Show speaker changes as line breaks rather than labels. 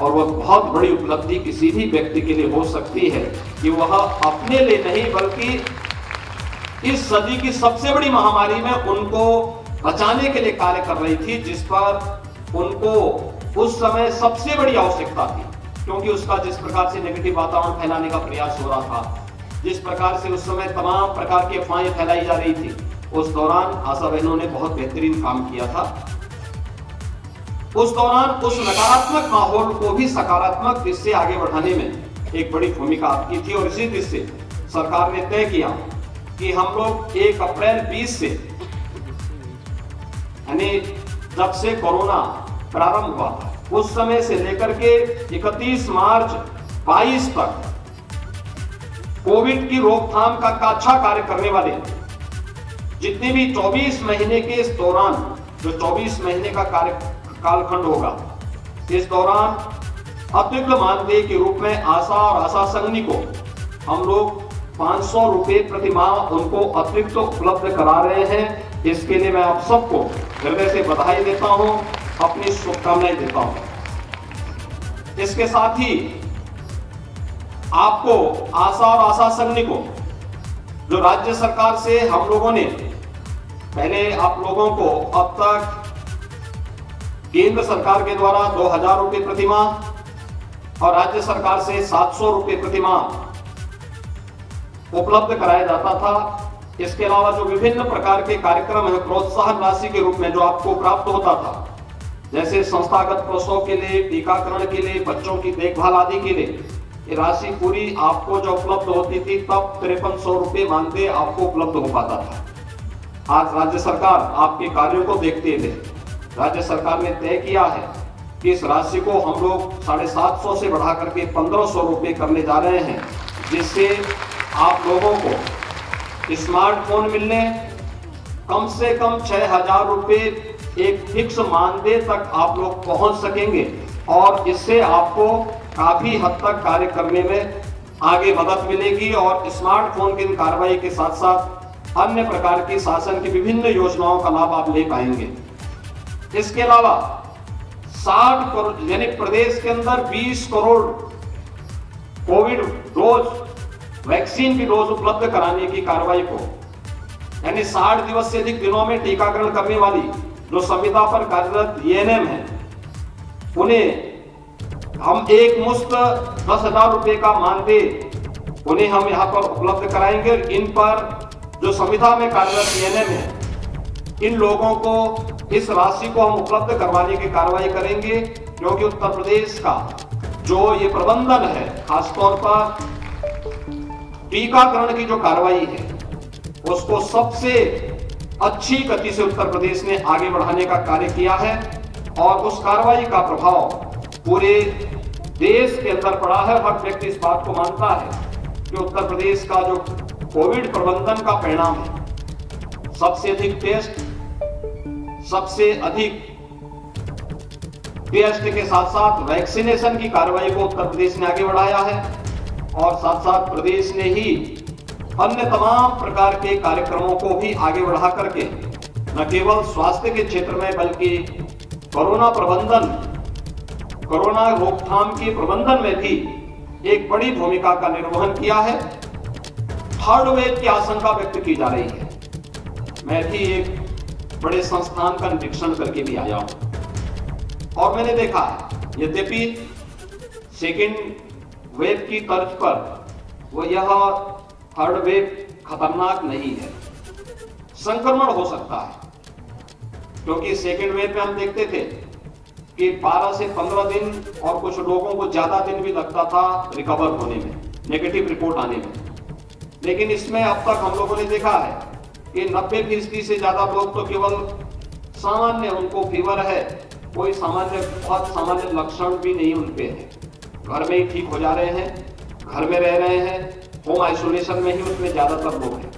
और वह बहुत बड़ी उपलब्धि किसी भी व्यक्ति के लिए हो सकती है कि वह अपने लिए नहीं बल्कि इस सदी की सबसे बड़ी महामारी में उनको बचाने के लिए कार्य कर रही थी, जिस पर उनको उस समय सबसे बड़ी आवश्यकता थी। क्योंकि उसका जिस प्रकार से नेगेटिव वातावरण फैलाने का प्रयास हो रहा था, जिस प्रकार से उस समय तमाम प्रकार की अफवाहें फैलाई जा रही थी, उस दौरान आशा बहनों ने बहुत बेहतरीन काम किया था। उस दौरान उस नकारात्मक माहौल को भी सकारात्मक दिशा से आगे बढ़ाने में एक बड़ी भूमिका आपकी थी। और इसी दिशा से सरकार ने तय किया कि हम लोग 1 अप्रैल 20 से, यानी जब से कोरोना प्रारंभ हुआ था उस समय से लेकर के 31 मार्च 22 तक कोविड की रोकथाम का अच्छा कार्य करने वाले जितने भी 24 महीने के इस दौरान, जो 24 महीने का कार्य कालखंड होगा, इस दौरान अतिरिक्त मानदेय के रूप में आशा और आशा संघनी को हम लोग 500 रुपए प्रति माह उनको अतिरिक्त उपलब्ध करा रहे हैं। इसके लिए मैं आप सबको हृदय से बधाई देता हूं, अपनी शुभकामनाएं देता हूं। इसके साथ ही आपको आशा और आशा संघनी को जो राज्य सरकार से हम लोगों ने पहले आप लोगों को अब तक केंद्र सरकार के द्वारा 2000 रुपए प्रति माह और राज्य सरकार से 700 रुपए प्रति माह उपलब्ध कराया जाता था। इसके अलावा जो विभिन्न प्रकार के कार्यक्रम है प्रोत्साहन राशि के रूप में जो आपको प्राप्त होता था, जैसे संस्थागत प्रसव के लिए, टीकाकरण के लिए, बच्चों की देखभाल आदि के लिए, ये राशि पूरी आपको जो उपलब्ध होती थी तब 5300 रुपए मानदेय आपको उपलब्ध हो पाता था। आज राज्य सरकार आपके कार्यों को देखते हुए राज्य सरकार ने तय किया है कि इस राशि को हम लोग 750 से बढ़ा करके 1500 रुपए करने जा रहे हैं, जिससे आप लोगों को स्मार्टफोन मिलने, कम से कम 6000 रुपए एक फिक्स मानदेय तक आप लोग पहुंच सकेंगे और इससे आपको काफी हद तक कार्य करने में आगे मदद मिलेगी। और स्मार्टफोन की कार्रवाई के साथ साथ अन्य प्रकार की शासन की विभिन्न योजनाओं का लाभ आप ले पाएंगे। इसके अलावा 60 करोड़ यानी प्रदेश के अंदर 20 करोड़ कोविड डोज वैक्सीन की डोज उपलब्ध कराने की कार्रवाई को, यानी 60 दिवस से अधिक दिनों में टीकाकरण करने वाली जो संविदा पर कार्यरत एएनएम है, उन्हें हम एक मुश्त 10,000 रुपए का मानदेय उन्हें हम यहाँ पर उपलब्ध कराएंगे। इन पर जो संविदा में कार्यरत एएनएम है, इन लोगों को इस राशि को हम उपलब्ध करवाने की कार्रवाई करेंगे, क्योंकि उत्तर प्रदेश का जो ये प्रबंधन है, खासतौर पर टीकाकरण की जो कार्रवाई है, उसको सबसे अच्छी गति से उत्तर प्रदेश ने आगे बढ़ाने का कार्य किया है और उस कार्रवाई का प्रभाव पूरे देश के अंदर पड़ा है। हर व्यक्ति इस बात को मानता है कि उत्तर प्रदेश का जो कोविड प्रबंधन का परिणाम है, सबसे अधिक टेस्ट, सबसे अधिक टेस्ट के साथ साथ वैक्सीनेशन की कार्रवाई को उत्तर प्रदेश ने आगे बढ़ाया है और साथ साथ प्रदेश ने ही अन्य तमाम प्रकार के कार्यक्रमों को भी आगे बढ़ा करके न केवल स्वास्थ्य के क्षेत्र में बल्कि कोरोना प्रबंधन, कोरोना रोकथाम के प्रबंधन में भी एक बड़ी भूमिका का निर्वहन किया है। थर्ड वेव की आशंका व्यक्त की जा रही है। मैं भी एक बड़े संस्थान का निरीक्षण करके भी आया हूं और मैंने देखा है, यद्यपि सेकेंड वेव की तर्ज पर वो यह थर्ड वेव खतरनाक नहीं है, संक्रमण हो सकता है, क्योंकि सेकेंड वेव में हम देखते थे कि 12 से 15 दिन और कुछ लोगों को ज्यादा दिन भी लगता था रिकवर होने में, नेगेटिव रिपोर्ट आने में। लेकिन इसमें अब तक हम लोगों ने देखा है कि 90% से ज्यादा लोग तो केवल सामान्य, उनको फीवर है, कोई बहुत सामान्य लक्षण भी नहीं उनपे है, घर में ही ठीक हो जा रहे हैं, घर में रह रहे हैं, होम आइसोलेशन में ही उसमें ज्यादातर लोग हैं।